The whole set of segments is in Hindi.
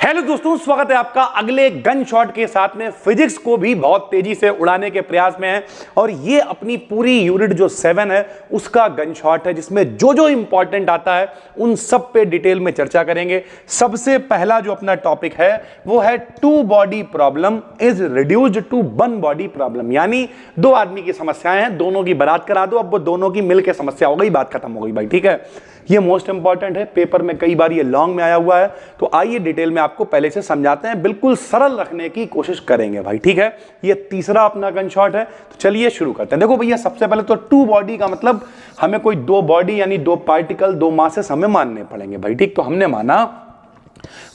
हेलो दोस्तों, स्वागत है आपका अगले गन शॉट के साथ में। फिजिक्स को भी बहुत तेजी से उड़ाने के प्रयास में है और ये अपनी पूरी यूनिट जो 7 है उसका गन शॉट है, जिसमें जो जो इंपॉर्टेंट आता है उन सब पे डिटेल में चर्चा करेंगे। सबसे पहला जो अपना टॉपिक है वो है two body problem is reduced to one body problem, यानी दो आदमी की समस्याएं हैं, दोनों की बारात करा दो, अब वो दोनों की मिलकर समस्या हो गई, बात खत्म हो गई भाई। ठीक है, ये मोस्ट इंपॉर्टेंट है, पेपर में कई बार ये लॉन्ग में आया हुआ है, तो आइए डिटेल में आपको पहले से समझाते हैं, बिल्कुल सरल रखने की कोशिश करेंगे भाई। ठीक है, ये तीसरा अपना गन शॉट है, तो चलिए शुरू करते हैं। देखो भैया, सबसे पहले तो टू बॉडी का मतलब हमें कोई दो बॉडी यानी दो पार्टिकल, दो मासेस हमें मानने पड़ेंगे भाई। ठीक, तो हमने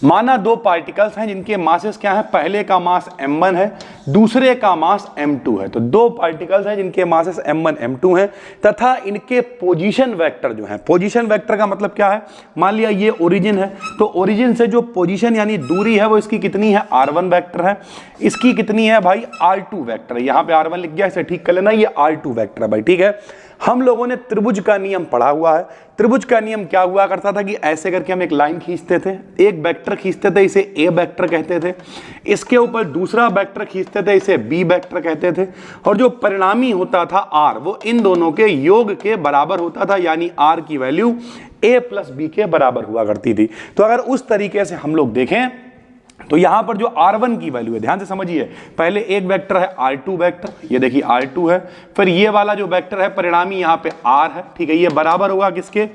माना दो पार्टिकल्स हैं जिनके मासेस क्या है, पहले का मास m1 है, दूसरे का मास m2 है। तो दो पार्टिकल्स हैं जिनके मासेस m1 m2 हैं तथा इनके पोजीशन वेक्टर जो है, पोजीशन वेक्टर का मतलब क्या है, मान लिया ये ओरिजिन है, तो ओरिजिन से जो पोजीशन यानी दूरी है वो इसकी कितनी है, r1 वेक्टर है, इसकी कितनी है भाई, r2 वेक्टर है। यहां पे r1 लिख गया, इसे ठीक कर लेना, ये r2 वेक्टर है भाई। ठीक है, हम लोगों ने त्रिभुज का नियम पढ़ा हुआ है। त्रिभुज का नियम क्या हुआ करता था कि ऐसे करके हम एक लाइन खींचते थे, एक वेक्टर खींचते थे, इसे ए वेक्टर कहते थे, इसके ऊपर दूसरा वेक्टर खींचते थे, इसे बी वेक्टर कहते थे, और जो परिणामी होता था आर वो इन दोनों के योग के बराबर होता था, यानी आर की वैल्यू ए प्लस बी के बराबर हुआ करती थी। तो अगर उस तरीके से हम लोग देखें तो यहां पर जो r1 की वैल्यू है, ध्यान से समझिए, पहले एक वेक्टर है r2 वेक्टर, ये देखिए r2 है, फिर ये वाला जो वेक्टर है परिणामी यहां पे r है। ठीक है, ये बराबर होगा किसके,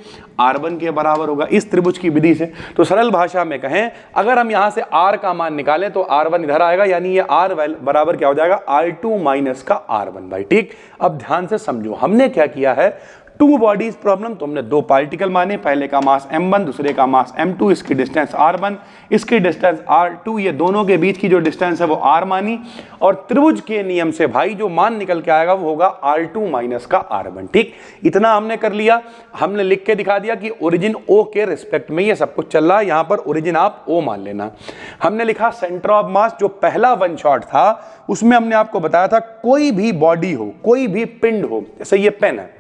r1 के बराबर होगा इस त्रिभुज की विधि से। तो सरल भाषा में कहें, अगर हम यहां से r का मान निकालें तो r1 इधर आएगा, यानी ये r बराबर क्या हो जाएगा, r2 माइनस का r1 भाई। ठीक, अब ध्यान से समझो, हमने क्या किया है, टू बॉडीज प्रॉब्लम, तो हमने दो पार्टिकल माने, पहले का मास m1, दूसरे का मास m2, इसकी डिस्टेंस r1, इसकी डिस्टेंस r2, ये दोनों के बीच की जो डिस्टेंस है वो r मानी, और त्रिभुज के नियम से भाई जो मान निकल के आएगा वो होगा r2 माइनस का r1। ठीक, इतना हमने कर लिया, हमने लिख के दिखा दिया कि ओरिजिन O के रिस्पेक्ट में ये सब कुछ चल रहा है, यहां पर ओरिजिन आप O मान लेना। हमने लिखा सेंटर ऑफ मास, जो पहला वन शॉट था उसमें हमने आपको बताया था कोई भी बॉडी हो, कोई भी पिंड हो, जैसे ये पेन है,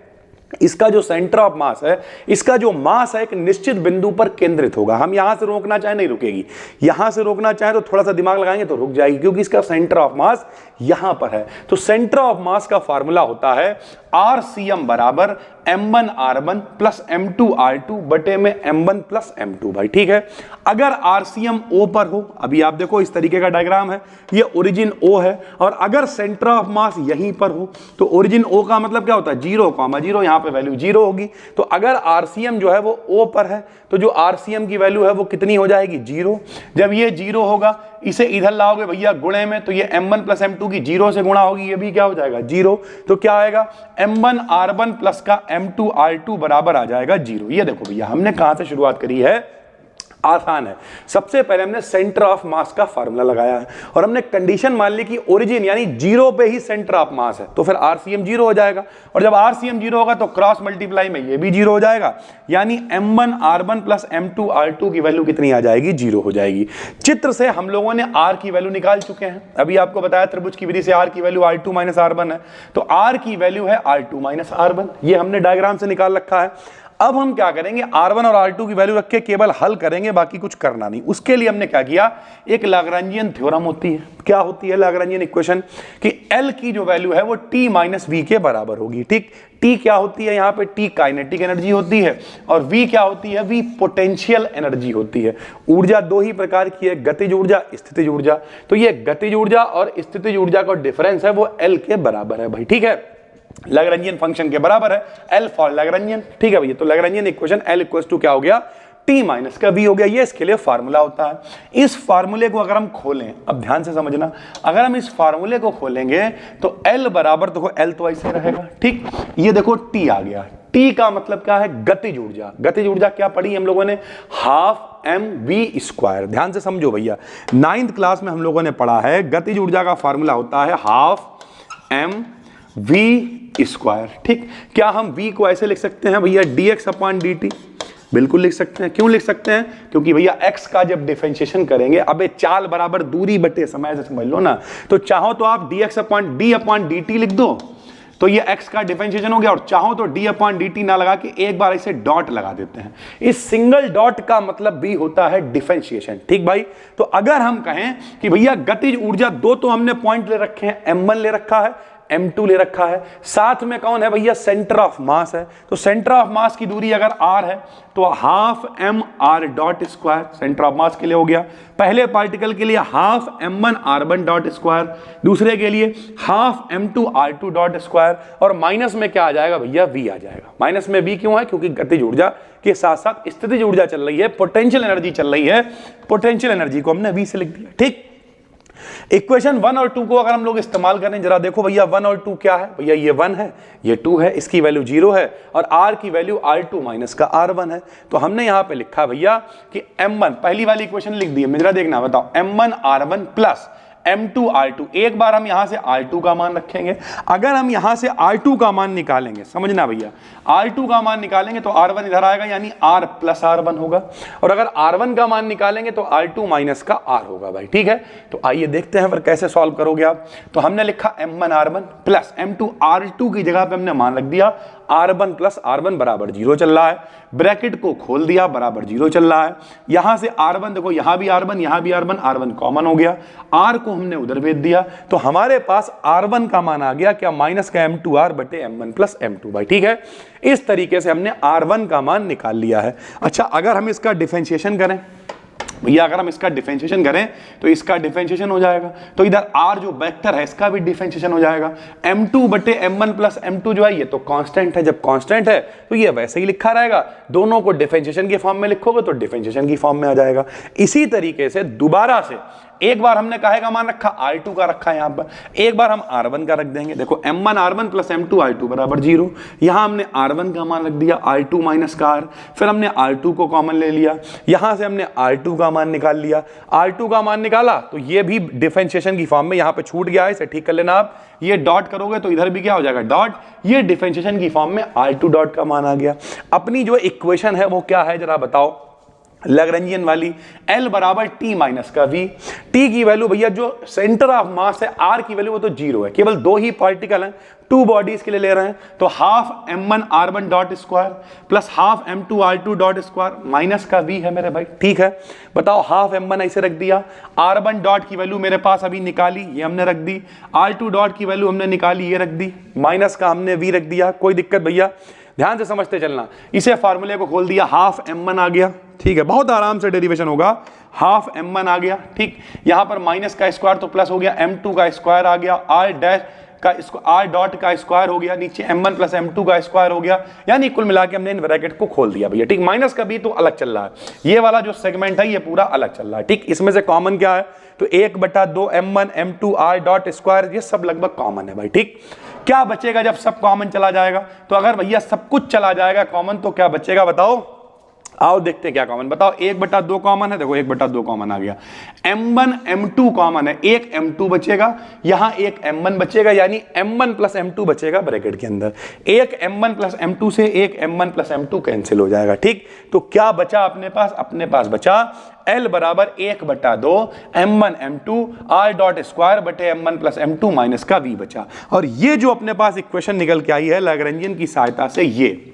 इसका जो सेंटर ऑफ मास है, इसका जो मास है एक निश्चित बिंदु पर केंद्रित होगा। हम यहां से रोकना चाहे नहीं रुकेगी, यहां से रोकना चाहे तो थोड़ा सा दिमाग लगाएंगे तो रुक जाएगी, क्योंकि इसका सेंटर ऑफ मास यहां पर है। तो सेंटर ऑफ मास का फार्मूला होता है RCM बराबर m1 r1 plus m2 r2 बटे में m1 प्लस m2 भाई। ठीक है, अगर RCM O पर हो, अभी आप देखो इस तरीके का डायग्राम है, ये ओरिजिन O है, और अगर सेंटर ऑफ मास यहीं पर हो तो ओरिजिन O का मतलब क्या होता है, 0,0, यहां पे वैल्यू 0 होगी। तो अगर RCM जो है वो O पर है तो जो RCM की वैल्यू है वो कितनी हो जाएगी, 0। जब ये 0 होगा, इसे इधर लाओगे भैया गुणे में, तो ये m1 प्लस m2 की 0 से गुणा होगी, ये भी क्या हो जाएगा, 0। तो क्या आएगा, m1 r1 प्लस का m2 r2 बराबर आ जाएगा 0। ये देखो भैया, हमने कहां से शुरुआत करी है, आसान है। सबसे पहले हमने सेंटर ऑफ मास का फार्मूला लगाया है और हमने कंडीशन मान ली कि ओरिजिन यानी 0 पे ही सेंटर ऑफ मास है, तो फिर RCM 0 हो जाएगा, और जब RCM 0 होगा तो क्रॉस मल्टीप्लाई में ये भी 0 हो जाएगा, यानी m1 r1 plus m2 r2 की वैल्यू कितनी आ जाएगी, 0 हो जाएगी। चित्र से हम लोगों ने r की वैल्यू निकाल चुके हैं, अभी आपको बताया त्रिभुज की विधि से r की वैल्यू r2 माइनस r1 है, तो r की वैल्यू है r2 माइनस r1, ये हमने डायग्राम से निकाल रखा है। अब हम क्या करेंगे, R1 और R2 की वैल्यू रख के केवल हल करेंगे, बाकी कुछ करना नहीं। उसके लिए हमने क्या किया, एक लाग्रांजियन थ्योरम होती है, क्या होती है लाग्रांजियन इक्वेशन, कि L की जो वैल्यू है वो T माइनस V के बराबर होगी। ठीक, T क्या होती है, यहाँ पे T काइनेटिक एनर्जी होती है, और V क्या होती है, V पोटेंशियल एनर्जी होती है। ऊर्जा दो ही प्रकार की है, गतिज ऊर्जा, स्थितिज ऊर्जा। तो ये गतिज ऊर्जा और स्थितिज ऊर्जा का डिफरेंस है वो L के बराबर है भाई। ठीक है, लैग्रेंजियन फंक्शन के बराबर है, L फॉर लैग्रेंजियन। ठीक है भैया, तो Lagrangian equation L equals to क्या हो गया, T माइनस का V हो गया। ये इसके लिए फार्मूला होता है। इस फार्मूले को अगर हम खोलें, अब ध्यान से समझना, अगर हम इस फार्मूले को खोलेंगे तो L बराबर, देखो L तो ऐसे रहेगा। ठीक, ये देखो T आ गया, T का मतलब क्या है, गतिज ऊर्जा। गतिज ऊर्जा क्या पढ़ी हम लोगों ने, हाफ mv²। ध्यान से समझो भैया, 9th क्लास में हम लोगों ने पढ़ा है गतिज ऊर्जा का फार्मूला होता है हाफ mv²। ठीक, क्या हम v को ऐसे लिख सकते हैं भैया, dx अपॉन dt, बिल्कुल लिख सकते हैं। क्यों लिख सकते हैं, क्योंकि भैया x का जब डिफरेंशिएशन करेंगे, अबे चाल बराबर दूरी बटे समय, से समझ लो ना, तो चाहो तो आप dx अपॉन dt लिख दो, तो ये x का डिफरेंशिएशन हो गया, और चाहो तो d/dt ना लगा के एक बार इसे डॉट लगा देते हैं। इस सिंगल डॉट का मतलब भी होता है डिफरेंशिएशन। ठीक भाई, तो अगर हम कहें कि भैया गतिज ऊर्जा दो तो हमने पॉइंट ले रखे हैं, m1 ले रखा है, m2 ले रखा है, साथ में कौन है भैया, सेंटर ऑफ मास है। तो सेंटर ऑफ मास की दूरी अगर r है तो half m r dot square centre of mass के लिए हो गया। पहले पार्टिकल के लिए half m1 r1 dot square, दूसरे के लिए half m2 r2 dot square, और माइनस में क्या आ जाएगा भैया, v आ जाएगा। माइनस में v क्यों है, क्योंकि गतिज ऊर्जा के साथ साथ स्थितिज ऊर्जा चल रही है, पोटेंशियल एनर्जी चल रही है, पोटेंशियल एनर्जी को हमने v से लिख दिया। ठीक, इक्वेशन 1 और 2 को अगर हम लोग इस्तेमाल करें, जरा देखो भैया 1 और 2 क्या है, भैया ये 1 है, ये 2 है, इसकी वैल्यू 0 है, और r की वैल्यू r2 माइनस का r1 है। तो हमने यहां पे लिखा भैया कि m1, पहली वाली इक्वेशन लिख दी है, जरा देखना, बताओ m1 r1 plus m2 r2। एक बार हम यहां से r2 का मान रखेंगे, अगर हम यहां से r2 का मान निकालेंगे, समझना भैया, r2 का मान निकालेंगे तो r1 इधर आएगा, यानी r प्लस r1 होगा, और अगर r1 का मान निकालेंगे तो r2 माइनस का r होगा भाई। ठीक है, तो आइए देखते हैं फिर कैसे सॉल्व करोगे आप। तो हमने लिखा m1 r1 plus m2 r2 की जगह पे हमने मान रख दिया r1 प्लस r1 बराबर 0 चल रहा है, ब्रैकेट को खोल दिया, बराबर 0 चल रहा है। यहां से r1 देखो, यहां भी r1, यहां भी r1, r1 कॉमन हो गया, r को हमने उधर भेज दिया, तो हमारे पास r1 का मान आ गया क्या, माइनस का m2r बटे m1 प्लस m2 भाई। ठीक है, इस तरीके से हमने r1 का मान निकाल लिया है। अच्छा, अगर हम इसका डिफरेंशिएशन करें भैया, अगर हम इसका डिफरेंशिएशन करें तो इसका डिफरेंशिएशन हो जाएगा, तो इधर r जो वेक्टर है इसका भी डिफरेंशिएशन हो जाएगा। m2 बटे m1 प्लस m2 जो है ये तो कांस्टेंट है, जब कांस्टेंट है तो ये वैसे ही लिखा रहेगा, दोनों को डिफरेंशिएशन के फॉर्म में लिखोगे तो डिफरेंशिएशन की फॉर्म में आ जाएगा। इसी तरीके से दोबारा से एक बार हमने काहे का मान रखा, r2 का रखा है यहां पर, एक बार हम r1 का रख देंगे। देखो m1 r1 plus m2 r2 बराबर 0, यहां हमने r1 का मान रख दिया, r2 माइनस का r, फिर हमने r2 को कॉमन ले लिया, यहां से हमने r2 का मान निकाल लिया, r2 का मान निकाला तो ये भी डिफरेंशिएशन की फॉर्म में यहां पे छूट गया है, इसे ठीक कर लेना आप। ये डॉट करोगे तो इधर भी क्या हो जाएगा, डॉट, ये डिफरेंशिएशन की फॉर्म में r2 डॉट का मान आ गया। अपनी जो इक्वेशन है वो क्या है जरा बताओ, लैग्रेंजियन वाली, L बराबर T माइनस का V। T की वैल्यू भैया जो सेंटर ऑफ मास है, R की वैल्यू वो तो 0 है, केवल दो ही पार्टिकल हैं, 2 बॉडीज के लिए ले रहे हैं, तो half m1 r1 dot square plus half m2 r2 dot square minus का V है मेरे भाई। ठीक है, बताओ, हाफ m1 ऐसे रख दिया, r1 डॉट की वैल्यू मेरे पास अभी निकाली, ये हमने रख दी, r2 डॉट की वैल्यू हमने निकाली, ये रख दी, माइनस का हमने V रख दिया। कोई दिक्कत भैया, ध्यान से समझते चलना। इसे फार्मूले को खोल दिया, हाफ m1 आ गया, ठीक है, बहुत आराम से डेरिवेशन होगा, हाफ m1 आ गया। ठीक, यहां पर माइनस का स्क्वायर तो प्लस हो गया, m2 का स्क्वायर आ गया, r डैश का r डॉट का स्क्वायर हो गया, नीचे m1 प्लस m2 का स्क्वायर हो गया, यानी कुल मिला के हमने इन ब्रैकेट को खोल दिया भैया। ठीक, माइनस का भी तो अलग चल रहा है, ये वाला जो सेगमेंट है ये पूरा अलग चल रहा है। ठीक, इसमें से कॉमन क्या है, तो 1/2 m1 m2 r dot square, ये सब लगभग कॉमन है भाई। ठीक, क्या बचेगा जब सब कॉमन चला जाएगा, तो अगर भैया सब कुछ चला जाएगा कॉमन तो क्या बचेगा बताओ, आओ देखते हैं क्या कॉमन, बताओ। 1/2 कॉमन है, देखो 1/2 कॉमन आ गया, m1 m2 कॉमन है, एक m2 बचेगा, यहां एक m1 बचेगा, यानी m1 प्लस m2 बचेगा ब्रैकेट के अंदर, एक m1 प्लस m2 से एक m1 प्लस m2 कैंसिल हो जाएगा। ठीक, तो क्या बचा अपने पास बचा L बराबर 1/2 m1 m2 r dot square बटे m1 प्लस m2 माइनस का v बचा। और ये जो अपने पास इक्वेशन निकल के आई है लैग्रेंजियन की सहायता से, ये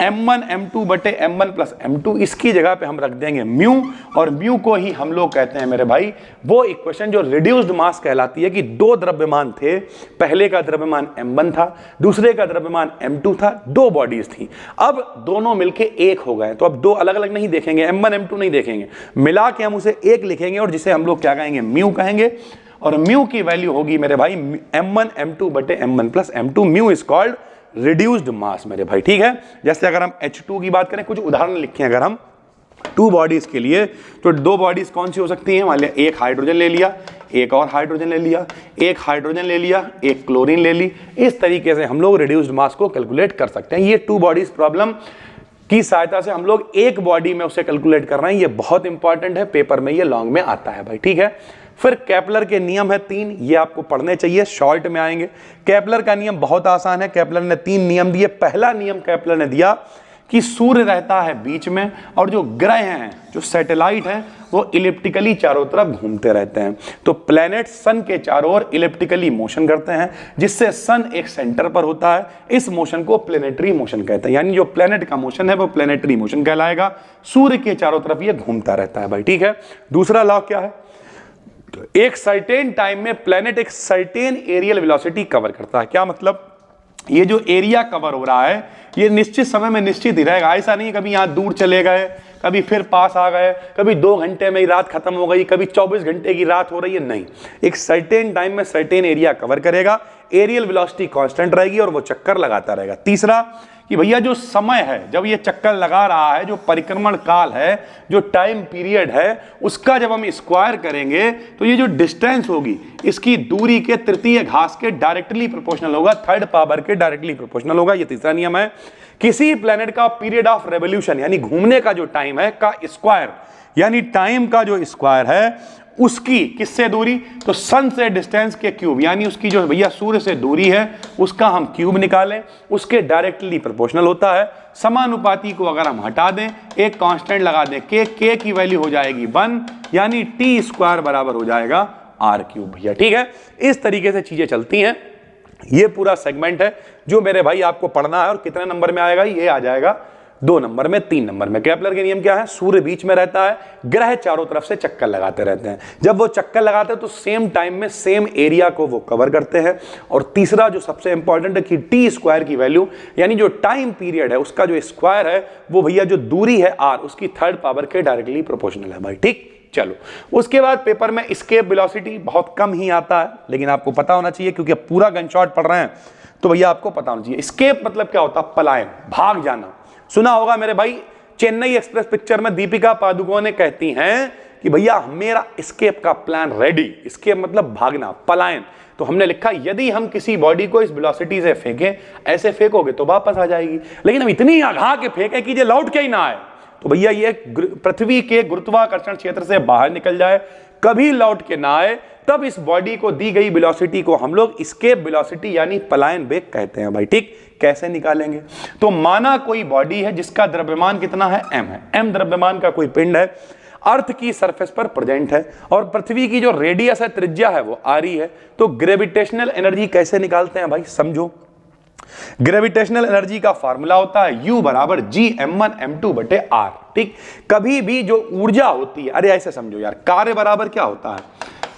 m1 m2 बटे m1 प्लस m2, इसकी जगह पे हम रख देंगे म्यू, और म्यू को ही हम लोग कहते हैं मेरे भाई वो इक्वेशन जो रिड्यूस्ड मास कहलाती है, कि दो द्रव्यमान थे, पहले का द्रव्यमान m1 था, दूसरे का द्रव्यमान m2 था, दो बॉडीज थी, अब दोनों मिलके एक हो गए, तो अब दो अलग अलग नहीं देखेंगे, m1 m2 नहीं देखेंगे, मिला के हम उसे एक लिखेंगे, और जिसे हम लोग क्या कहेंगे, म्यू कहेंगे, और म्यू की वैल्यू होगी मेरे भाई m1 m2 बटे m1 plus m2, mu is called reduced mass मेरे भाई। ठीक है, जैसे अगर हम H2 की बात करें, कुछ उदाहरण लिखें अगर हम 2 बॉडीज के लिए, तो 2 बॉडीज कौन सी हो सकती हैं, मान लिया एक हाइड्रोजन ले लिया, एक और हाइड्रोजन ले लिया, एक हाइड्रोजन ले लिया, एक क्लोरीन ले ली, इस तरीके से हम लोग रिड्यूस्ड मास को कैलकुलेट कर सकते हैं। ये 2 बॉडीज प्रॉब्लम की सहायता से हम लोग एक बॉडी में उसे कैलकुलेट कर रहे हैं, ये बहुत इंपॉर्टेंट है, पेपर में ये लॉन्ग में आता है भाई। ठीक है, फिर केपलर के नियम है 3, ये आपको पढ़ने चाहिए, शॉर्ट में आएंगे। केपलर का नियम बहुत आसान है, केपलर ने 3 नियम दिए। पहला नियम केपलर ने दिया कि सूर्य रहता है बीच में, और जो ग्रह हैं, जो सैटेलाइट हैं, वो इलिप्टिकली चारों तरफ घूमते रहते हैं। तो प्लैनेट सन के चारों ओर इलिप्टिकली मोशन करते हैं, जिससे सन एक सेंटर पर होता है। इस मोशन को प्लेनेटरी मोशन कहते हैं, यानी जो प्लेनेट का मोशन है वो प्लेनेटरी मोशन कहलाएगा। सूर्य के चारों तरफ ये घूमता रहता है भाई, ठीक है। दूसरा लॉ क्या है, एक सर्टेन टाइम में प्लेनेट एक सर्टेन एरियल वेलोसिटी कवर करता है। क्या मतलब, ये जो एरिया कवर हो रहा है ये निश्चित समय में निश्चित ही रहेगा। ऐसा नहीं कभी यहां दूर चले गए, कभी फिर पास आ गए, कभी 2 घंटे में ही रात खत्म हो गई, कभी 24 घंटे की रात हो रही है, नहीं। एक सर्टेन टाइम में सर्टेन एरिया कवर करेगा, एरियल वेलोसिटी कांस्टेंट रहेगी और वो चक्कर लगाता रहेगा। तीसरा कि भैया जो समय है जब ये चक्कर लगा रहा है, जो परिक्रमण काल है, जो टाइम पीरियड है, उसका जब हम स्क्वायर करेंगे तो ये जो डिस्टेंस होगी इसकी दूरी के तृतीय घास के डायरेक्टली प्रोपोर्शनल होगा, थर्ड पावर के डायरेक्टली प्रोपोर्शनल होगा। ये तीसरा नियम है। किसी प्लेनेट का पीरियड ऑफ रेवोल्यूशन यानी घूमने का जो टाइम है का स्क्वायर, यानी टाइम का जो स्क्वायर है उसकी किससे दूरी, तो सन से डिस्टेंस के क्यूब, यानी उसकी जो भैया सूर्य से दूरी है उसका हम क्यूब निकालें, उसके डायरेक्टली प्रोपोर्शनल होता है। समानुपाती को अगर हम हटा दें, एक कांस्टेंट लगा दें के की वैल्यू हो जाएगी 1, यानी टी स्क्वायर बराबर हो जाएगा आर क्यूब भैया, ठीक है। इस तरीके से चीजें चलती हैं। ये पूरा सेगमेंट है जो मेरे भाई आपको पढ़ना है, और कितने नंबर में आएगा, ये आ जाएगा 2 नंबर में, 3 नंबर में। केपलर के नियम क्या है, सूर्य बीच में रहता है, ग्रह चारों तरफ से चक्कर लगाते रहते हैं। जब वो चक्कर लगाते हैं तो सेम टाइम में सेम एरिया को वो कवर करते हैं। और तीसरा जो सबसे इंपॉर्टेंट है कि टी स्क्वायर की वैल्यू, यानी जो टाइम पीरियड है उसका जो स्क्वायर है वो भैया जो दूरी है आर, उसकी थर्ड पावर के डायरेक्टली प्रोपोर्शनल है भाई, ठीक। चलो, उसके बाद पेपर में एस्केप वेलोसिटी बहुत कम ही आता है, लेकिन आपको पता होना चाहिए क्योंकि पूरा गन शॉट पढ़ रहे हैं तो भैया आपको पता होना चाहिए। एस्केप मतलब क्या होता है, पलायन, भाग जाना। सुना होगा मेरे भाई, चेन्नई एक्सप्रेस पिक्चर में दीपिका पादुकोण कहती हैं कि भैया मेरा एस्केप का प्लान रेडी। एस्केप मतलब भागना, पलायन। तो हमने लिखा यदि हम किसी बॉडी को इस वेलोसिटी से फेंकें, ऐसे फेंकोगे तो वापस आ जाएगी, लेकिन हम इतनी आगा के फेंके कि ये लौट के ही ना आए, तो भैया ये पृथ्वी के गुरुत्वाकर्षण क्षेत्र से बाहर निकल जाए, कभी लौट के ना आए, तब इस बॉडी को दी गई वेलोसिटी को हम लोग एस्केप वेलोसिटी यानी पलायन वेग कहते हैं भाई, ठीक। कैसे निकालेंगे, तो माना कोई बॉडी है जिसका द्रव्यमान कितना है, m है, m द्रव्यमान का कोई पिंड है, अर्थ की सरफेस पर प्रेजेंट है, और पृथ्वी की जो रेडियस है, त्रिज्या है, वो आरी है। तो ग्रेविटेशनल एनर्जी कैसे निकालते हैं भाई, समझो। ग्रेविटेशनल एनर्जी का फार्मूला होता है U बराबर G m1m2/r, ठीक। कभी भी जो ऊर्जा होती है, अरे ऐसे समझो यार, कार्य बराबर क्या होता है,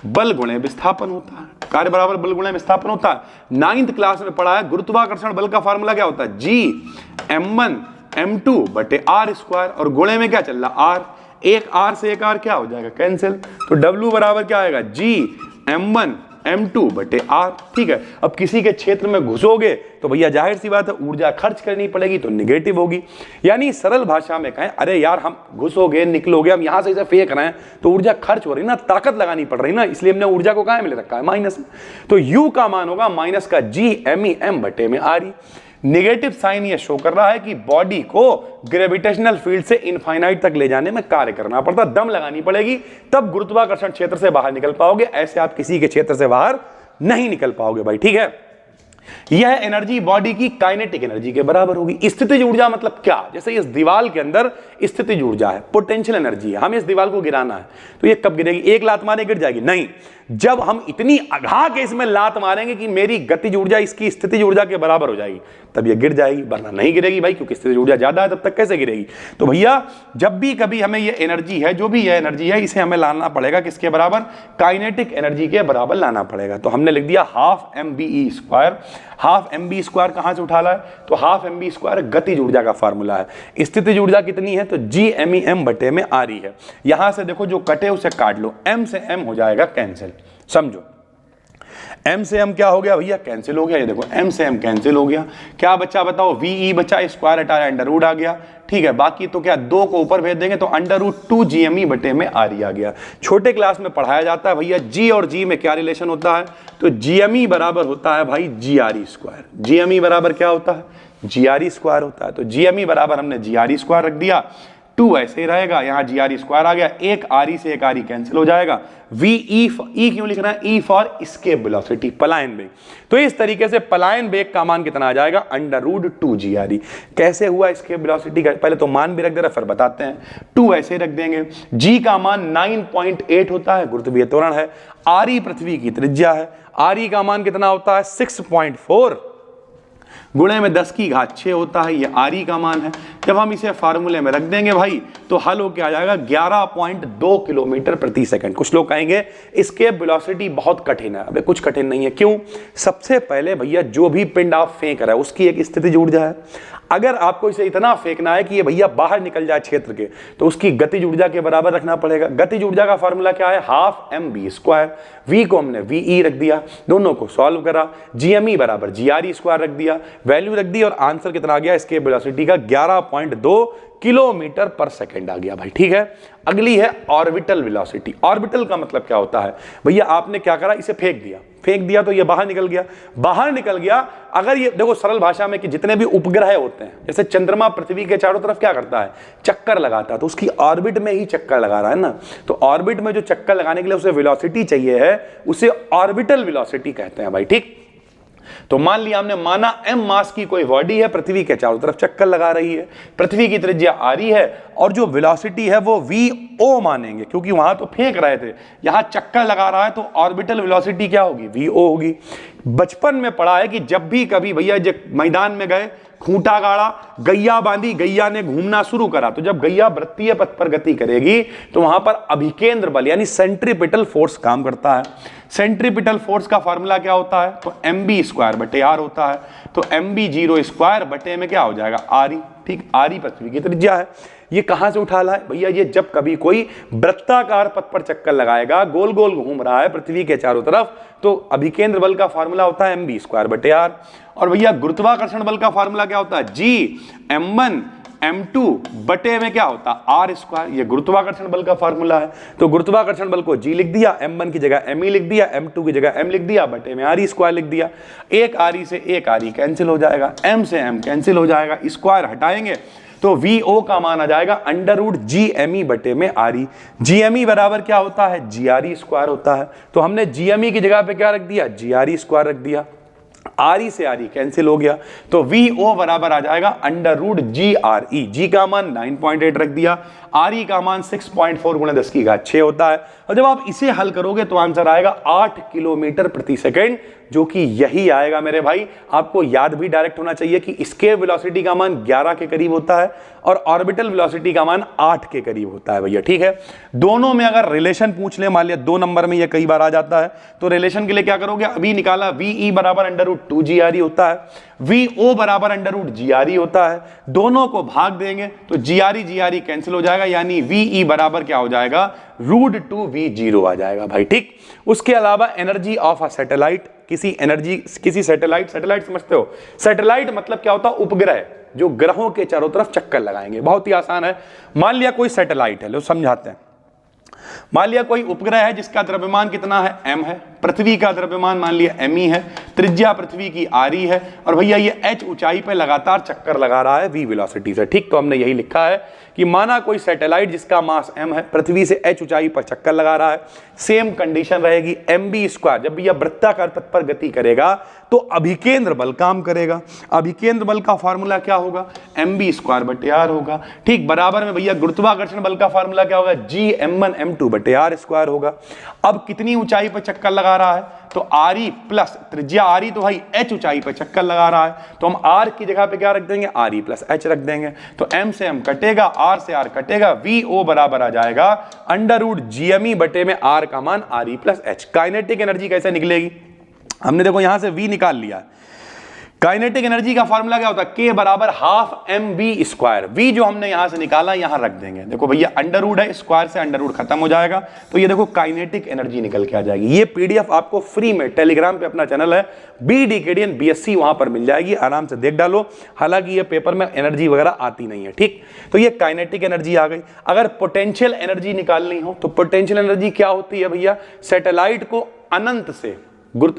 बल गुणे विस्थापन होता है। कार्य बराबर बल गुणे विस्थापन होता है। 9th क्लास में पढ़ा है, गुरुत्वाकर्षण बल का फार्मूला क्या होता है, G m1m2/r², और गुणे में क्या चल रहा, r। एक r से एक r क्या हो जाएगा, कैंसिल। तो W बराबर क्या आएगा, G m1m2/r, ठीक है। अब किसी के क्षेत्र में घुसोगे तो भैया जाहिर सी बात है ऊर्जा खर्च करनी पड़ेगी, तो निगेटिव होगी। यानी सरल भाषा में कहें, अरे यार हम घुसोगे निकलोगे, हम यहां से इसे फेंक रहे हैं तो ऊर्जा खर्च हो रही ना, ताकत लगानी पड़ रही ना, इसलिए हमने ऊर्जा को कहां में ले रखा है, माइनस में। तो U का मान होगा माइनस का Gm/r। नेगेटिव साइन ये शो कर रहा है कि बॉडी को ग्रेविटेशनल फील्ड से इनफाइनाइट तक ले जाने में कार्य करना पड़ता, दम लगानी पड़ेगी, तब गुरुत्वाकर्षण क्षेत्र से बाहर निकल पाओगे। ऐसे आप किसी के क्षेत्र से बाहर नहीं निकल पाओगे भाई, ठीक है। यह एनर्जी बॉडी की काइनेटिक एनर्जी के बराबर होगी। स्थितिज ऊर्जा मतलब क्या, जैसे इस दीवार के अंदर स्थितिज ऊर्जा है, पोटेंशियल एनर्जी है, हमें इस दीवार को गिराना है, तो ये कब गिरेगी, एक लात मारे गिर जाएगी, नहीं, जब हम इतनी अघा के इसमें लात मारेंगे कि मेरी गतिज ऊर्जा इसकी स्थितिज ऊर्जा के बराबर हो जाएगी, तब ये गिर जाएगी, वरना नहीं गिरेगी भाई, क्योंकि स्थितिज ऊर्जा ज्यादा है, तब तक कैसे गिरेगी। तो भैया जब भी कभी हमें ये एनर्जी है, जो भी ये एनर्जी है, इसे हमें लाना पड़ेगा किसके बराबर, काइनेटिक एनर्जी के बराबर लाना पड़ेगा। तो हमने लिख दिया 12mv²। 12mv² कहां से उठा ला है, तो 12mv² गतिज ऊर्जा का फार्मूला है। स्थितिज ऊर्जा कितनी है, तो Gmem/r है। यहां से देखो जो कटे उसे काट लो, m से m हो जाएगा कैंसिल, समझो। m से m क्या हो गया भैया, कैंसिल हो गया, ये देखो m से m कैंसिल हो गया, क्या बच्चा बताओ, ve बचा, स्क्वायर हटाया, अंडर रूट आ गया, ठीक है। बाकी तो क्या, 2 को ऊपर भेज देंगे तो √2 Gme/r आ गया। छोटे क्लास में पढ़ाया जाता है भैया g और g में क्या रिलेशन होता है, तो Gme बराबर होता है भाई Gre²। Gme बराबर क्या होता है, Gre² होता है। तो Gme बराबर हमने Gre² रख दिया। 2 ऐसे ही रहेगा, यहाँ जी आर ई स्क्वायर आ गया, एक आर ई से एक आर ई कैंसिल हो जाएगा, वी ई क्यों लिख रहा है, ई फॉर एस्केप वेलोसिटी, पलायन वेग। तो इस तरीके से पलायन वेग का मान कितना आ जाएगा, √2 जी आर ई। कैसे हुआ एस्केप वेलोसिटी का, पहले तो मान भी रख दे रहा, फिर बताते हैं। 2 ऐसे रख देंगे, जी का मान 9.8 होता है, गुरुत्वीय त्वरण है, आर ई पृथ्वी की त्रिज्या है, आर ई का मान कितना होता है 6.4 गुणे में 10 की घात 6 होता है, ये आर ई का मान है। जब हम इसे फार्मूले में रख देंगे भाई तो हल होके आ जाएगा 11.2 किलोमीटर प्रति सेकंड। कुछ लोग कहेंगे एस्केप वेलोसिटी बहुत कठिन है, अबे कुछ कठिन नहीं है। क्यों? सबसे पहले भैया जो भी पिंड आप फेंक रहे हैं उसकी एक स्थितिज ऊर्जा है। अगर आपको इसे इतना फेंकना है कि ये भैया बाहर निकल जाए क्षेत्र के, तो उसकी गतिज ऊर्जा के बराबर रखना पड़ेगा। गतिज ऊर्जा का फार्मूला क्या है, ½ mv²। v को हमने ve रख दिया, दोनों को सॉल्व करा, gme बराबर gre² रख दिया, वैल्यू रख दी और आंसर कितना आ गया एस्केप वेलोसिटी का 11.2 किलोमीटर पर सेकंड आ गया भाई। ठीक है, अगली है ऑर्बिटल वेलोसिटी। ऑर्बिटल का मतलब क्या होता है भैया, आपने क्या करा, इसे फेंक दिया तो ये बाहर निकल गया। अगर ये देखो सरल भाषा में कि जितने भी उपग्रह होते हैं, जैसे चंद्रमा पृथ्वी के चारों तरफ क्या करता है, चक्कर लगाता है, तो उसकी ऑर्बिट में ही चक्कर लगा रहा है ना, तो ऑर्बिट में जो चक्कर लगाने के लिए उसे वेलोसिटी चाहिए है, उसे ऑर्बिटल वेलोसिटी कहते हैं भाई। ठीक, तो मान लिया हमने माना m मास की कोई बॉडी है, पृथ्वी के चारों तरफ चक्कर लगा रही है, पृथ्वी की त्रिज्या आरी है और जो वेलोसिटी है वो vo मानेंगे, क्योंकि वहां तो फेंक रहे थे, यहां चक्कर लगा रहा है, तो ऑर्बिटल वेलोसिटी क्या होगी, vo होगी। बचपन में पढ़ा है कि जब भी कभी भैया जब मैदान में गए, खूंटा गाड़ा, गैया बांधी, गैया ने घूमना शुरू करा, तो जब गैया वृत्तीय पथ पर गति करेगी तो वहां पर अभिकेंद्र बल यानी सेंट्रीपिटल फोर्स काम करता है। सेंट्रीपिटल फोर्स का फार्मूला क्या होता है, तो mv²/r होता है, तो mv02 बटे में क्या हो जाएगा, re। ठीक, re पृथ्वी की त्रिज्या है। ये कहां से उठा ला है भैया, ये जब कभी कोई वृत्ताकार पथ पर चक्कर लगाएगा, गोल गोल घूम रहा है पृथ्वी के चारों तरफ, तो अभिकेंद्र बल का फार्मूला होता है mv²/r। और भैया गुरुत्वाकर्षण बल का फार्मूला क्या होता है, Gm1 m2 बटे में क्या होता है r²। ये गुरुत्वाकर्षण बल का फार्मूला है, तो गुरुत्वाकर्षण बल को G लिख दिया, m1 की जगह me लिख दिया, m2 की जगह m लिख दिया, बटे में re² लिख दिया। एक re से एक re कैंसिल हो जाएगा, m से m कैंसिल हो जाएगा, स्क्वायर हटाएंगे तो vo का मान आ जाएगा √gme बटे में re। gme बराबर क्या होता है, gre² होता है, तो हमने gme की जगह पे क्या रख दिया, gre² रख दिया, आरी से आरी कैंसिल हो गया, तो vo बराबर आ जाएगा √gre। g का मान 9.8 रख दिया, आरी का मान 6.4 गुणे 10 की घात 6 होता है, और जब आप इसे हल करोगे तो आंसर आएगा 8 किलोमीटर प्रति सेकंड, जो कि यही आएगा मेरे भाई। आपको याद भी डायरेक्ट होना चाहिए कि एस्केप वेलोसिटी का मान 11 के करीब होता है और ऑर्बिटल वेलोसिटी का मान 8 के करीब होता है भैया। ठीक है, दोनों में अगर रिलेशन पूछ ले, मान लिया 2 नंबर में ये कई बार आ जाता है, तो रिलेशन के लिए क्या करोगे, अभी निकाला ve बराबर √2 gre होता है, vo बराबर √gre होता है, दोनों को भाग देंगे तो gre कैंसिल हो जाएगा, यानी ve बराबर क्या हो जाएगा, √2v0 आ जाएगा भाई। ठीक, उसके अलावा एनर्जी ऑफ अ सैटेलाइट, किसी सैटेलाइट समझते हो, सैटेलाइट मतलब क्या होता है, उपग्रह जो ग्रहों के चारों तरफ चक्कर लगाएंगे। बहुत ही आसान है, मान लिया कोई सैटेलाइट है, लो समझाते हैं। मान लिया कोई उपग्रह है जिसका द्रव्यमान कितना है, m है, पृथ्वी का द्रव्यमान मान लिया me है, त्रिज्या पृथ्वी की re है, और भैया ये h ऊंचाई पे लगातार चक्कर लगा रहा है v वेलोसिटी से। ठीक, तो हमने यही लिखा है कि माना कोई सैटेलाइट जिसका मास m है, पृथ्वी से h ऊंचाई पर चक्कर लगा रहा है, सेम कंडीशन रहेगी, mv²। जब भैया वृत्ताकार पथ पर गति करेगा तो अभिकेंद्र बल काम करेगा, अभिकेंद्र बल का फार्मूला क्या होगा, mv²/r होगा। ठीक, बराबर में भैया गुरुत्वाकर्षण बल का फार्मूला क्या होगा, Gm1 m2/r² होगा। अब कितनी ऊंचाई पर चक्कर लगा रहा है, तो re प्लस त्रिज्या re, तो भाई h ऊंचाई पर चक्कर लगा रहा है, तो हम r की जगह पे क्या रख देंगे, re प्लस h रख देंगे, तो m से m कटेगा, r से r कटेगा, vo बराबर आ जाएगा √gme बटे में r का मान re plus h। Kinetic energy कैसे निकलेगी, हमने देखो यहां से v निकाल लिया। काइनेटिक एनर्जी का फार्मूला क्या होता है, k बराबर ½ mv²। v जो हमने यहां से निकाला यहां रख देंगे, देखो भैया अंडर है, स्क्वायर से अंडर खत्म हो जाएगा, तो ये देखो काइनेटिक एनर्जी निकल के आ जाएगी। ये पीडीएफ आपको फ्री में टेलीग्राम पे अपना चैनल है BDKDN BSc, वहां पर मिल जाएगी, आराम से देख डालो। हालांकि ये पेपर में एनर्जी वगैरह आती नहीं है। ठीक, तो ये काइनेटिक एनर्जी आ गई। अगर पोटेंशियल एनर्जी निकालनी हो तो पोटेंशियल एनर्जी क्या होती है भैया, सैटेलाइट को अनंत से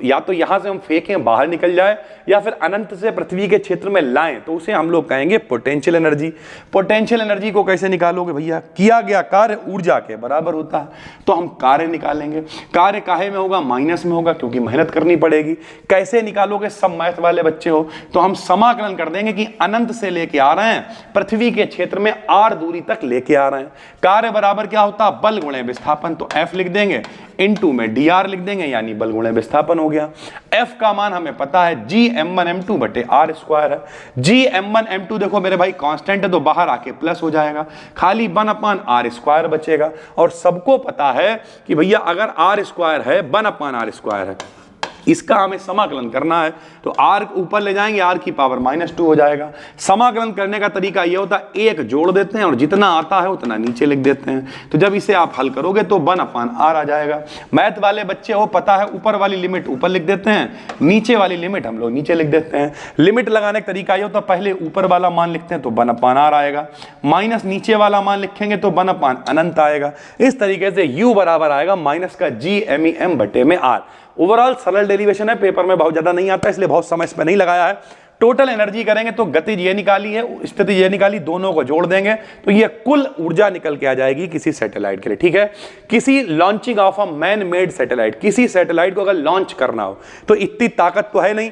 या तो यहां से हम फेंकें बाहर निकल जाए या फिर अनंत से पृथ्वी के क्षेत्र में लाएं, तो उसे हम लोग कहेंगे पोटेंशियल एनर्जी। पोटेंशियल एनर्जी को कैसे निकालोगे भैया? किया गया कार्य ऊर्जा के बराबर होता है, तो हम कार्य निकालेंगे। कार्य काहे में होगा? माइनस में होगा, क्योंकि मेहनत करनी पड़ेगी। कैसे निकालोगे? सब मैथ वाले बच्चे हो तो हम समाकलन कर देंगे कि अनंत से लेके आ रहे हैं, पृथ्वी के क्षेत्र में r दूरी तक लेके आ रहे हैं। कार्य बराबर क्या होता है? बल गुणे विस्थापन, तो F लिख देंगे, इनटू में dr लिख देंगे, यानी बल गुणे विस्थापन हो गया। F का मान हमें पता है Gm1m2 बटे r स्क्वायर है। Gm1m2 देखो मेरे भाई कांस्टेंट है तो बाहर आके प्लस हो जाएगा, खाली 1/r स्क्वायर बचेगा। और सबको पता है कि भैया अगर r स्क्वायर है 1/r स्क्वायर है, इसका हमें समाकलन करना है तो r ऊपर ले जाएंगे, r की पावर -2 हो जाएगा। समाकलन करने का तरीका यह होता है, एक जोड़ देते हैं और जितना आता है उतना नीचे लिख देते हैं। तो जब इसे आप हल करोगे तो 1/r आ जाएगा। मैथ वाले बच्चे हो पता है, ऊपर वाली लिमिट ऊपर लिख देते हैं, नीचे वाली लिमिट हम लोग नीचे लिख देते हैं। लिमिट लगाने का तरीका यह होता है, पहले ऊपर वाला मान लिखते हैं तो 1/r आएगा, माइनस नीचे वाला मान लिखेंगे तो 1/ अनंत आएगा। इस तरीके से u बराबर आएगा माइनस का Gm बटे में r। ओवरऑल सरल डेरिवेशन है, पेपर में बहुत ज्यादा नहीं आता इसलिए बहुत समय इस पे नहीं लगाया है। टोटल एनर्जी करेंगे तो गतिज ये निकाली है, स्थिति ये निकाली, दोनों को जोड़ देंगे तो ये कुल ऊर्जा निकल के आ जाएगी किसी सैटेलाइट के लिए। ठीक है, किसी launching of a man made satellite, किसी सैटेलाइट को अगर लॉन्च करना हो तो इतनी ताकत तो है नहीं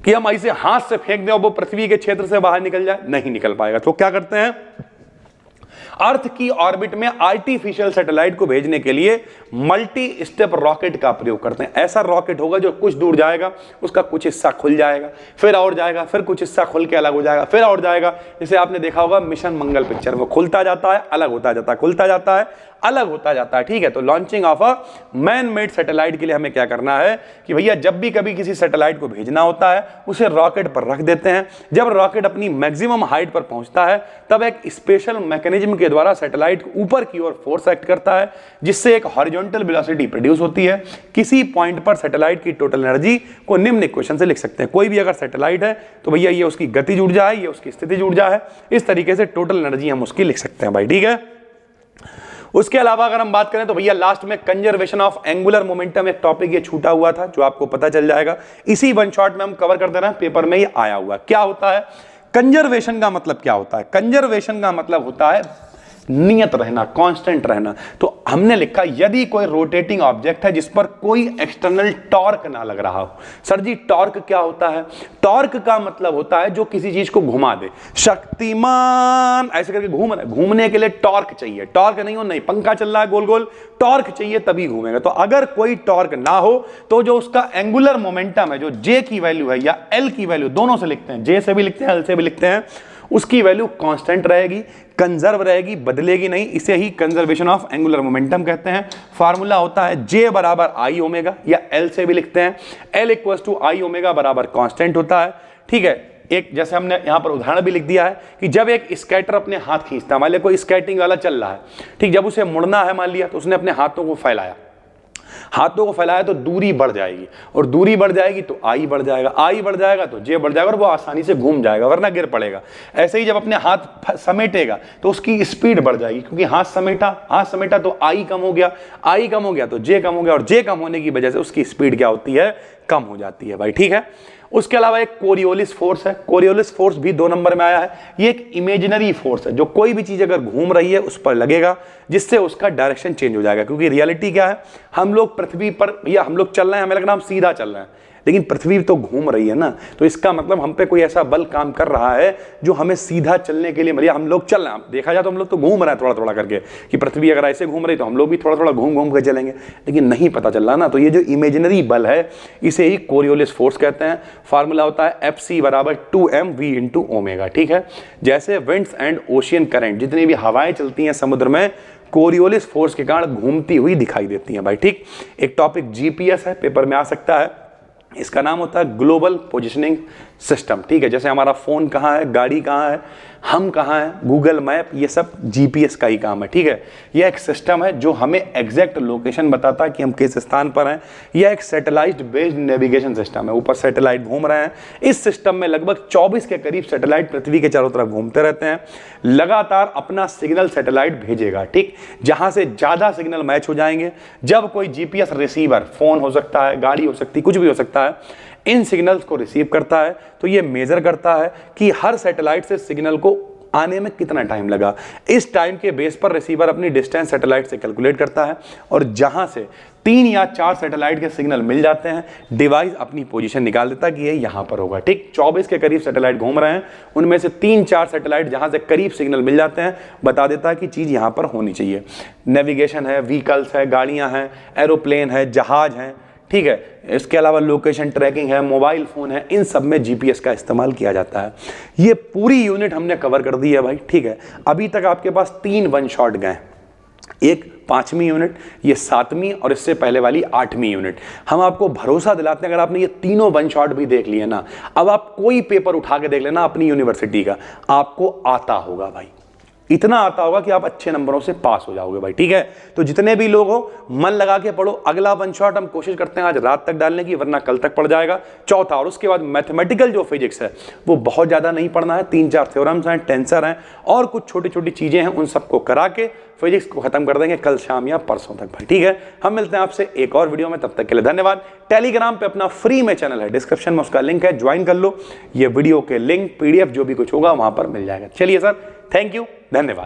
कि हम इसे हाथ से फेंक दें और वो पृथ्वी के क्षेत्र से बाहर निकल जाए, नहीं निकल पाएगा। तो क्या करते हैं, अर्थ की ऑर्बिट में आर्टिफिशियल सैटेलाइट को भेजने के लिए मल्टी स्टेप रॉकेट का प्रयोग करते हैं। ऐसा रॉकेट होगा जो कुछ दूर जाएगा, उसका कुछ हिस्सा खुल जाएगा, फिर और जाएगा, फिर कुछ हिस्सा खुल के अलग हो जाएगा, फिर और जाएगा। जैसे आपने देखा होगा मिशन मंगल पिक्चर में, खुलता जाता है, अलग होता जाता है, खुलता जाता है, अलग होता जाता है। ठीक है, तो launching of a man made satellite के लिए हमें क्या करना है कि भैया जब भी कभी किसी सैटेलाइट को भेजना होता है उसे रॉकेट पर रख देते हैं। जब रॉकेट अपनी मैक्सिमम हाइट पर पहुंचता है तब एक स्पेशल मैकेनिज्म के द्वारा सैटेलाइट ऊपर की ओर फोर्स एक्ट करता है, जिससे एक हॉरिजॉन्टल वेलोसिटी प्रोड्यूस होती है। किसी पॉइंट पर सैटेलाइट की टोटल एनर्जी को निम्न इक्वेशन से लिख सकते हैं। कोई भी अगर सैटेलाइट है तो भैया ये उसकी गतिज ऊर्जा है, ये उसकी स्थितिज ऊर्जा है। इस तरीके से टोटल एनर्जी हम उसकी लिख सकते हैं भाई। ठीक है, उसके अलावा अगर हम बात करें तो भैया लास्ट में कंजर्वेशन ऑफ एंगुलर मोमेंटम एक टॉपिक ये छूटा हुआ था जो आपको पता चल जाएगा, इसी वन शॉट में हम कवर कर दे रहे हैं, पेपर में ये आया हुआ। क्या होता है कंजर्वेशन का मतलब? क्या होता है कंजर्वेशन का मतलब? होता है नियत रहना, कांस्टेंट रहना। तो हमने लिखा यदि कोई रोटेटिंग ऑब्जेक्ट है जिस पर कोई एक्सटर्नल टॉर्क ना लग रहा हो। सर जी टॉर्क क्या होता है? टॉर्क का मतलब होता है जो किसी चीज को घुमा दे। शक्तिमान ऐसे करके घूम रहा है, घूमने के लिए टॉर्क चाहिए। टॉर्क नहीं हो, नहीं पंखा चल रहा है गोल गोल, टॉर्क चाहिए तभी घूमेगा। तो अगर कोई टॉर्क ना हो तो जो उसका एंगुलर मोमेंटम है, जो जे की वैल्यू है या एल की वैल्यू, दोनों से लिखते हैं, जे से भी लिखते हैं, एल से भी लिखते हैं, उसकी वैल्यू कांस्टेंट रहेगी, कंजर्व रहेगी, बदलेगी नहीं। इसे ही कंजर्वेशन ऑफ एंगुलर मोमेंटम कहते हैं। फार्मूला होता है J बराबर I ओमेगा, या L से भी लिखते हैं, L equal to I omega बराबर कांस्टेंट होता है। ठीक है, एक जैसे हमने यहां पर उदाहरण भी लिख दिया है कि जब एक स्केटर अपने हाथ खींचता है, मान लिया कोई स्केटिंग वाला चल रहा है, ठीक, जब उसे मुड़ना है मान लिया तो उसने अपने हाथों को फैलाया, हाथों को फैलाया तो दूरी बढ़ जाएगी, और दूरी बढ़ जाएगी तो आई बढ़ जाएगा, आई बढ़ जाएगा तो जे बढ़ जाएगा, और वो आसानी से घूम जाएगा वरना गिर पड़ेगा। ऐसे ही जब अपने हाथ समेटेगा तो उसकी स्पीड बढ़ जाएगी, क्योंकि हाथ समेटा तो आई कम हो गया, आई कम हो गया तो जे कम हो गया, और जे कम होने की वजह से उसकी स्पीड क्या होती है? कम हो जाती है भाई। ठीक है, उसके अलावा एक कोरियोलिस फोर्स है। कोरियोलिस फोर्स भी 2 नंबर में आया है। ये एक इमेजिनरी फोर्स है, जो कोई भी चीज अगर घूम रही है उस पर लगेगा, जिससे उसका डायरेक्शन चेंज हो जाएगा। क्योंकि रियलिटी क्या है, हम लोग पृथ्वी पर भैया हम लोग चल रहे हैं, हमें लग रहा है हम सीधा चल रहे हैं, लेकिन पृथ्वी तो घूम रही है ना, तो इसका मतलब हम पे कोई ऐसा बल काम कर रहा है जो हमें सीधा चलने के लिए, मतलब हम लोग चल रहे हैं, देखा जाए तो हम लोग तो घूम रहे हैं थोड़ा थोड़ा करके, कि पृथ्वी अगर ऐसे घूम रही तो हम लोग भी थोड़ा थोड़ा घूम घूम के चलेंगे, लेकिन नहीं पता चल रहा ना। तो ये जो इमेजिनरी बल है इसे ही कोरियोलिस फोर्स कहते हैं। फार्मूला होता है Fc बराबर 2mv इंटू ओमेगा। ठीक है, जैसे विंड्स एंड ओशियन करंट, जितनी भी हवाएं चलती हैं समुद्र में, कोरियोलिस फोर्स के कारण घूमती हुई दिखाई देती हैं भाई। ठीक, एक टॉपिक जीपीएस है, पेपर में आ सकता है, इसका नाम होता है ग्लोबल पोजिशनिंग सिस्टम। ठीक है, जैसे हमारा फोन कहाँ है, गाड़ी कहाँ है, हम कहाँ हैं, गूगल मैप, ये सब जीपीएस का ही काम है। ठीक है, यह एक सिस्टम है जो हमें एग्जैक्ट लोकेशन बताता है कि हम किस स्थान पर हैं। यह एक सैटेलाइट बेस्ड नेविगेशन सिस्टम है, ऊपर सैटेलाइट घूम रहे हैं। इस सिस्टम में लगभग 24 के करीब सैटेलाइट पृथ्वी के चारों तरफ घूमते रहते हैं, लगातार अपना सिग्नल सैटेलाइट भेजेगा। ठीक, जहां से ज्यादा सिग्नल मैच हो जाएंगे, जब कोई जीपीएस रिसीवर, फोन हो सकता है, गाड़ी हो सकती है, कुछ भी हो सकता है, इन सिग्नल्स को रिसीव करता है, तो ये मेजर करता है कि हर सैटेलाइट से सिग्नल को आने में कितना टाइम लगा। इस टाइम के बेस पर रिसीवर अपनी डिस्टेंस सैटेलाइट से कैलकुलेट करता है, और जहां से 3 या 4 सैटेलाइट के सिग्नल मिल जाते हैं, डिवाइस अपनी पोजीशन निकाल देता है कि ये यहां पर होगा। ठीक, 24 के करीब सैटेलाइट घूम रहे हैं, उनमें से 3-4 सैटेलाइट जहां से करीब सिग्नल मिल जाते हैं, बता देता है कि चीज यहां पर होनी चाहिए। नेविगेशन है, व्हीकल्स है, गाड़ियां हैं, एरोप्लेन है, जहाज हैं। ठीक है, इसके अलावा लोकेशन ट्रैकिंग है, मोबाइल फोन है, इन सब में जीपीएस का इस्तेमाल किया जाता है। ये पूरी यूनिट हमने कवर कर दी है भाई। ठीक है, अभी तक आपके पास 3 वन शॉट गए, एक 5वीं यूनिट, ये 7वीं, और इससे पहले वाली 8वीं यूनिट। हम आपको भरोसा दिलाते हैं, अगर आपने ये तीनों वन शॉट भी देख लिए ना, अब आप कोई पेपर उठा के देख लेना अपनी यूनिवर्सिटी का, आपको आता होगा भाई, इतना आता होगा कि आप अच्छे नंबरों से पास हो जाओगे भाई। ठीक है, तो जितने भी लोग हो, मन लगा के पढ़ो। अगला वन शॉट हम कोशिश करते हैं आज रात तक डालने की, वरना कल तक पड़ जाएगा, चौथा। और उसके बाद मैथमेटिकल जो फिजिक्स है वो बहुत ज्यादा नहीं पढ़ना है, 3-4 थ्योरम्स हैं, टेंसर हैं, और कुछ छोटी छोटी चीजें हैं, उन सबको करा के फिजिक्स को खत्म कर देंगे कल शाम या परसों तक भाई। ठीक है, हम मिलते हैं आपसे एक और वीडियो में, तब तक के लिए धन्यवाद। टेलीग्राम पे अपना फ्री में चैनल है, डिस्क्रिप्शन में उसका लिंक है, ज्वाइन कर लो। ये वीडियो के लिंक, पीडीएफ जो भी कुछ होगा वहां पर मिल जाएगा। चलिए सर, थैंक यू, धन्यवाद।